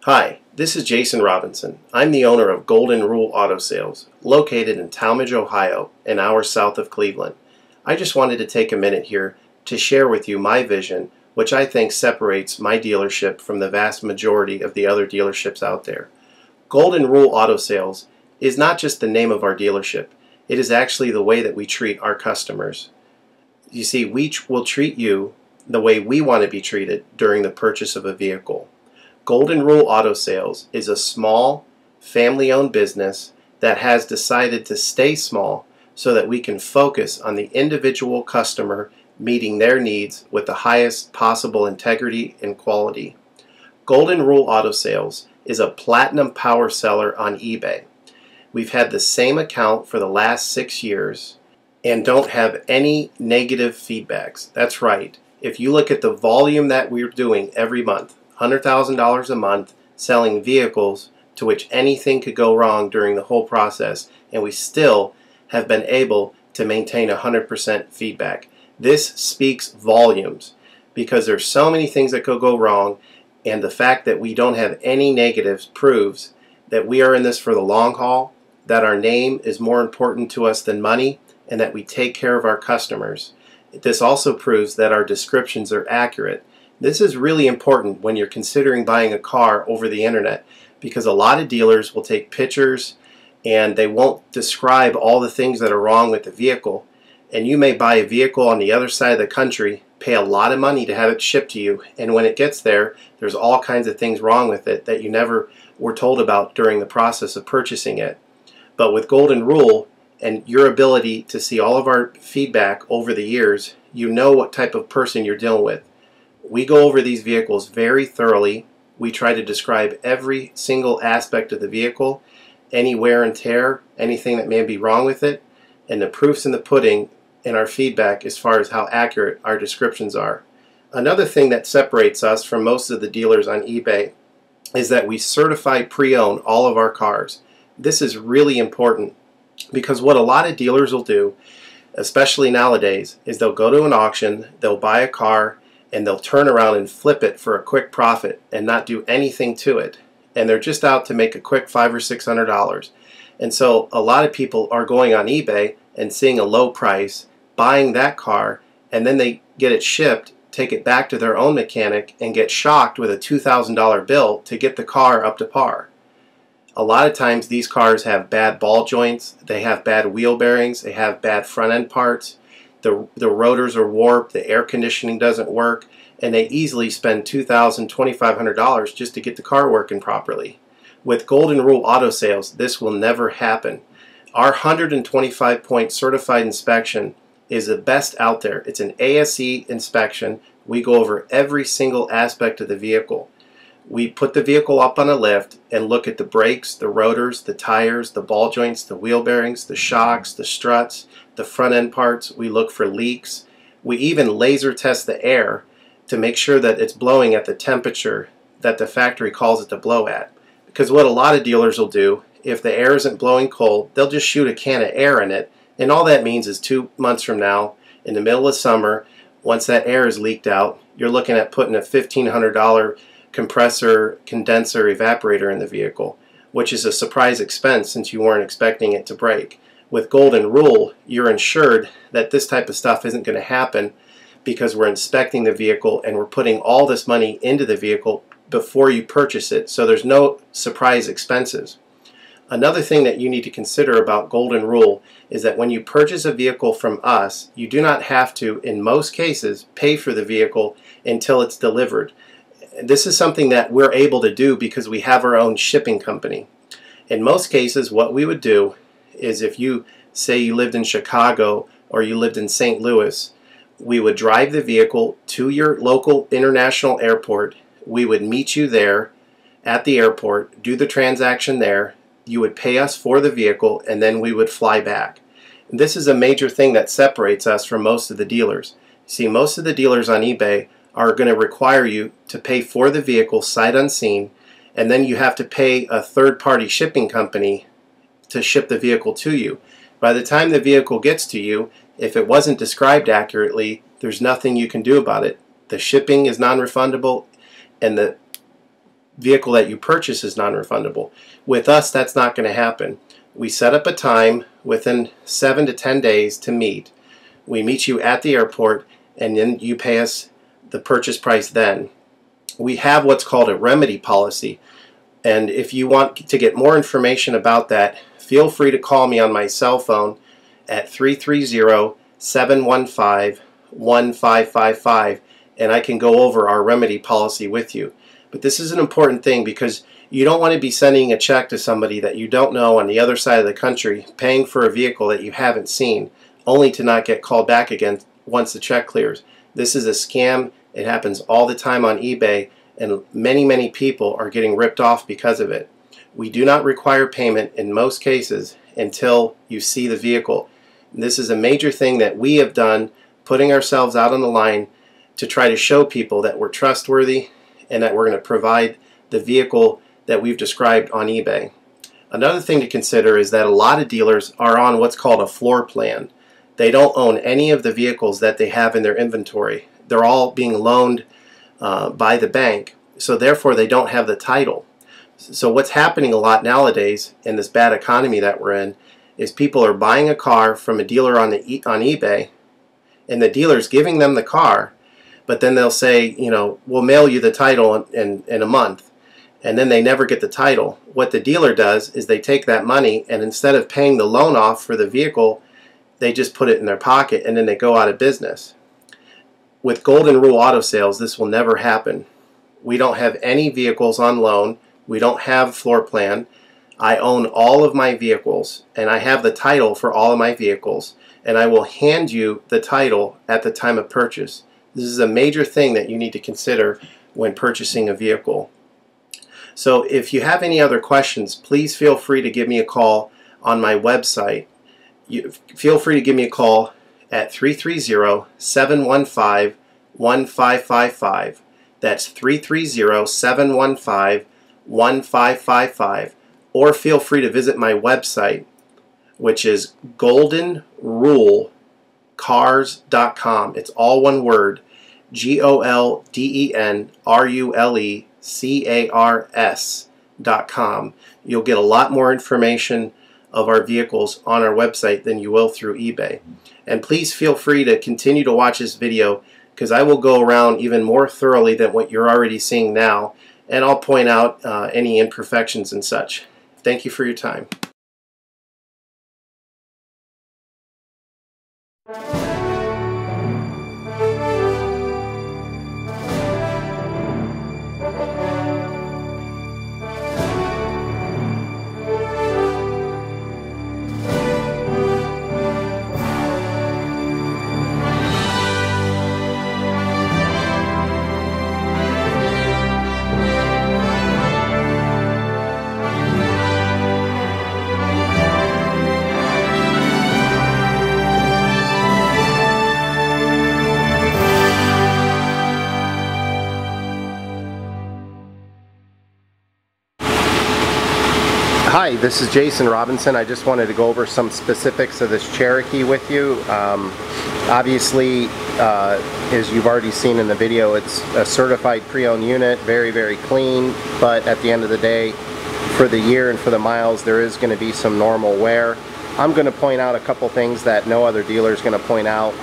Hi, this is Jason Robinson. I'm the owner of Golden Rule Auto Sales, located in Talmadge, Ohio, an hour south of Cleveland. I just wanted to take a minute here to share with you my vision, which I think separates my dealership from the vast majority of the other dealerships out there. Golden Rule Auto Sales is not just the name of our dealership, it is actually the way that we treat our customers. You see, we will treat you the way we want to be treated during the purchase of a vehicle. Golden Rule Auto Sales is a small, family-owned business that has decided to stay small so that we can focus on the individual customer meeting their needs with the highest possible integrity and quality. Golden Rule Auto Sales is a platinum power seller on eBay. We've had the same account for the last 6 years and don't have any negative feedbacks. That's right. If you look at the volume that we're doing every month, $100,000 a month selling vehicles to which anything could go wrong during the whole process, and we still have been able to maintain 100% feedback. This speaks volumes because there's so many things that could go wrong, and the fact that we don't have any negatives proves that we are in this for the long haul, that our name is more important to us than money, and that we take care of our customers. This also proves that our descriptions are accurate. This is really important when you're considering buying a car over the internet, because a lot of dealers will take pictures and they won't describe all the things that are wrong with the vehicle. And you may buy a vehicle on the other side of the country, pay a lot of money to have it shipped to you, and when it gets there, there's all kinds of things wrong with it that you never were told about during the process of purchasing it. But with Golden Rule and your ability to see all of our feedback over the years, you know what type of person you're dealing with. We go over these vehicles very thoroughly. We try to describe every single aspect of the vehicle, any wear and tear, anything that may be wrong with it, and the proof's in the pudding in our feedback as far as how accurate our descriptions are. Another thing that separates us from most of the dealers on eBay is that we certify pre-owned all of our cars. This is really important because what a lot of dealers will do, especially nowadays, is they'll go to an auction, they'll buy a car, and they'll turn around and flip it for a quick profit and not do anything to it. And they're just out to make a quick $500 or $600. And so a lot of people are going on eBay and seeing a low price, buying that car, and then they get it shipped, take it back to their own mechanic, and get shocked with a $2,000 bill to get the car up to par. A lot of times these cars have bad ball joints, they have bad wheel bearings, they have bad front end parts. The rotors are warped, the air conditioning doesn't work, and they easily spend $2,000, $2,500 just to get the car working properly. With Golden Rule Auto Sales, this will never happen. Our 125-point certified inspection is the best out there. It's an ASE inspection. We go over every single aspect of the vehicle. We put the vehicle up on a lift and look at the brakes, the rotors, the tires, the ball joints, the wheel bearings, the shocks, the struts, the front end parts. We look for leaks. We even laser test the air to make sure that it's blowing at the temperature that the factory calls it to blow at. Because what a lot of dealers will do, if the air isn't blowing cold, they'll just shoot a can of air in it, and all that means is 2 months from now, in the middle of summer, once that air is leaked out, you're looking at putting a $1,500 compressor, condenser, evaporator in the vehicle, which is a surprise expense since you weren't expecting it to break. With Golden Rule, you're ensured that this type of stuff isn't going to happen because we're inspecting the vehicle and we're putting all this money into the vehicle before you purchase it, so there's no surprise expenses. Another thing that you need to consider about Golden Rule is that when you purchase a vehicle from us, you do not have to, in most cases, pay for the vehicle until it's delivered. This is something that we're able to do because we have our own shipping company. In most cases, what we would do is if you say you lived in Chicago or you lived in St. Louis, we would drive the vehicle to your local international airport. We would meet you there at the airport, do the transaction there. You would pay us for the vehicle, and then we would fly back. And this is a major thing that separates us from most of the dealers. See, most of the dealers on eBay are going to require you to pay for the vehicle sight unseen, and then you have to pay a third-party shipping company to ship the vehicle to you. By the time the vehicle gets to you, if it wasn't described accurately, there's nothing you can do about it. The shipping is non-refundable, and the vehicle that you purchase is non-refundable. With us, that's not going to happen. We set up a time within 7 to 10 days to meet. We meet you at the airport, and then you pay us the purchase price then. We have what's called a remedy policy, and if you want to get more information about that, feel free to call me on my cell phone at 330-715-1555, and I can go over our remedy policy with you. But this is an important thing because you don't want to be sending a check to somebody that you don't know on the other side of the country, paying for a vehicle that you haven't seen, only to not get called back again once the check clears. This is a scam. It happens all the time on eBay, and many people are getting ripped off because of it. We do not require payment in most cases until you see the vehicle. This is a major thing that we have done, putting ourselves out on the line to try to show people that we're trustworthy and that we're going to provide the vehicle that we've described on eBay. Another thing to consider is that a lot of dealers are on what's called a floor plan. They don't own any of the vehicles that they have in their inventory. They're all being loaned by the bank, so therefore they don't have the title. So what's happening a lot nowadays in this bad economy that we're in is people are buying a car from a dealer on eBay, and the dealer's giving them the car, but then they'll say, you know, we'll mail you the title in a month, and then they never get the title. What the dealer does is they take that money, and instead of paying the loan off for the vehicle, they just put it in their pocket, and then they go out of business. With Golden Rule Auto Sales, this will never happen. We don't have any vehicles on loan. We don't have floor plan. I own all of my vehicles, and I have the title for all of my vehicles, and I will hand you the title at the time of purchase. This is a major thing that you need to consider when purchasing a vehicle. So if you have any other questions, please feel free to give me a call on my website. Feel free to give me a call at 330-715-1555. That's 330-715-1555. Or feel free to visit my website, which is goldenrulecars.com. It's all one word, goldenrulecars.com. You'll get a lot more information of our vehicles on our website than you will through eBay. And please feel free to continue to watch this video, because I will go around even more thoroughly than what you're already seeing now, and I'll point out any imperfections and such. Thank you for your time. Hi, this is Jason Robinson. I just wanted to go over some specifics of this Cherokee with you. Obviously, as you've already seen in the video, it's a certified pre-owned unit, very clean, but at the end of the day, for the year and for the miles, there is going to be some normal wear. I'm going to point out a couple things that no other dealer is going to point out.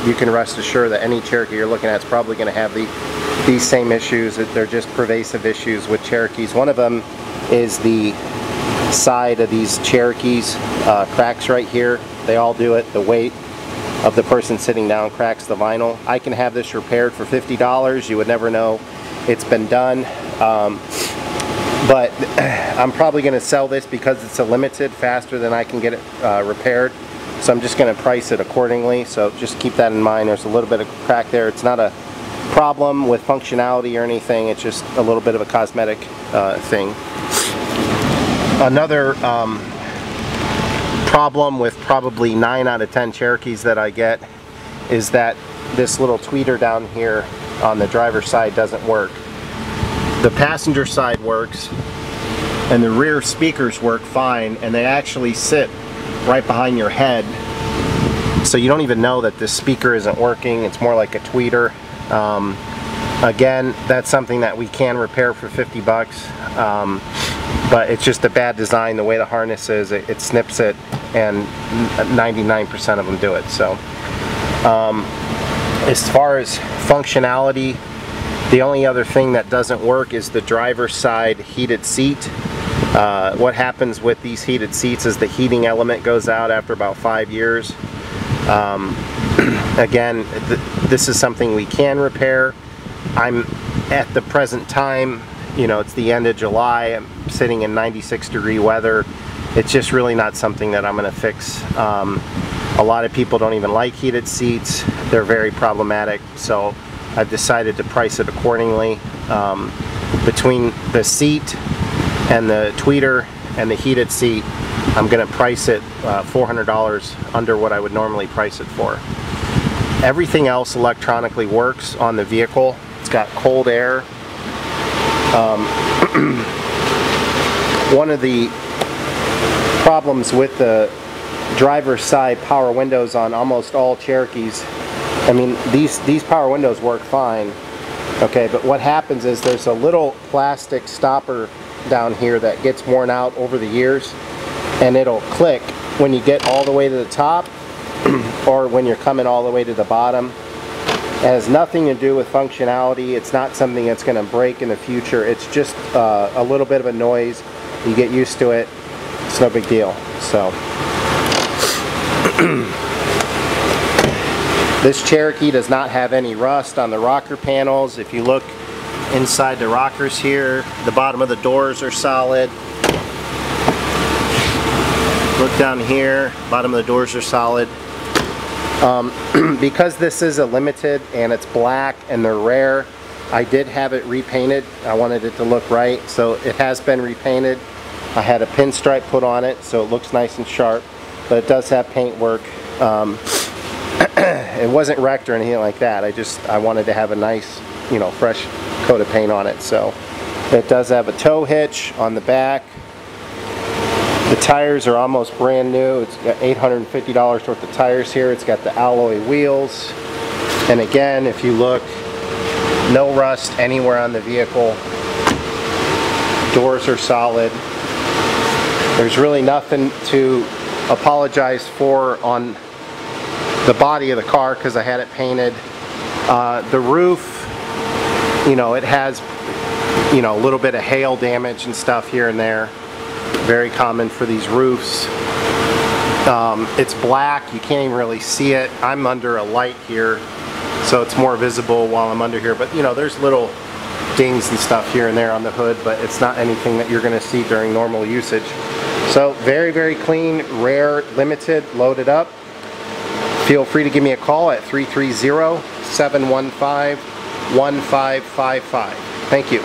You can rest assured that any Cherokee you're looking at is probably going to have these same issues. They're just pervasive issues with Cherokees. One of them is the side of these Cherokees cracks right here. They all do it. The weight of the person sitting down cracks the vinyl. I can have this repaired for $50. You would never know it's been done. But I'm probably going to sell this because it's a limited faster than I can get it repaired. So I'm just going to price it accordingly. So just keep that in mind. There's a little bit of crack there. It's not a problem with functionality or anything. It's just a little bit of a cosmetic thing. Another problem with probably 9 out of 10 Cherokees that I get is that this little tweeter down here on the driver's side doesn't work. The passenger side works and the rear speakers work fine, and they actually sit right behind your head, so you don't even know that this speaker isn't working. It's more like a tweeter. Again, that's something that we can repair for 50 bucks, but it's just a bad design. The way the harness is, it snips it, and 99% of them do it. So as far as functionality, the only other thing that doesn't work is the driver's side heated seat. What happens with these heated seats is the heating element goes out after about 5 years. Again, this is something we can repair. I'm at the present time, you know, it's the end of July, I'm sitting in 96-degree weather. It's just really not something that I'm going to fix. A lot of people don't even like heated seats. They're very problematic, so I've decided to price it accordingly. Between the seat and the tweeter and the heated seat, I'm going to price it $400 under what I would normally price it for. Everything else electronically works on the vehicle. It's got cold air. One of the problems with the driver's side power windows on almost all Cherokees, I mean, these power windows work fine, okay, but what happens is there's a little plastic stopper down here that gets worn out over the years, and it'll click when you get all the way to the top or when you're coming all the way to the bottom. It has nothing to do with functionality. It's not something that's going to break in the future. It's just a little bit of a noise. You get used to it. It's no big deal. So this Cherokee does not have any rust on the rocker panels. If you look inside the rockers here, the bottom of the doors are solid. Look down here, bottom of the doors are solid. Because this is a limited and it's black and they're rare, I did have it repainted. I wanted it to look right, so it has been repainted. I had a pinstripe put on it so it looks nice and sharp, but it does have paint work. It wasn't wrecked or anything like that. I wanted to have a nice, you know, fresh coat of paint on it. So it does have a tow hitch on the back. The tires are almost brand new. It's got $850 worth of tires here. It's got the alloy wheels. And again, if you look, no rust anywhere on the vehicle. Doors are solid. There's really nothing to apologize for on the body of the car because I had it painted. The roof, you know, it has, you know, a little bit of hail damage and stuff here and there. Very common for these roofs. It's black, you can't even really see it. I'm under a light here, so it's more visible while I'm under here, but you know, there's little dings and stuff here and there on the hood, but it's not anything that you're going to see during normal usage. So very, very clean, rare, limited, loaded up. Feel free to give me a call at 330-715-1555. Thank you.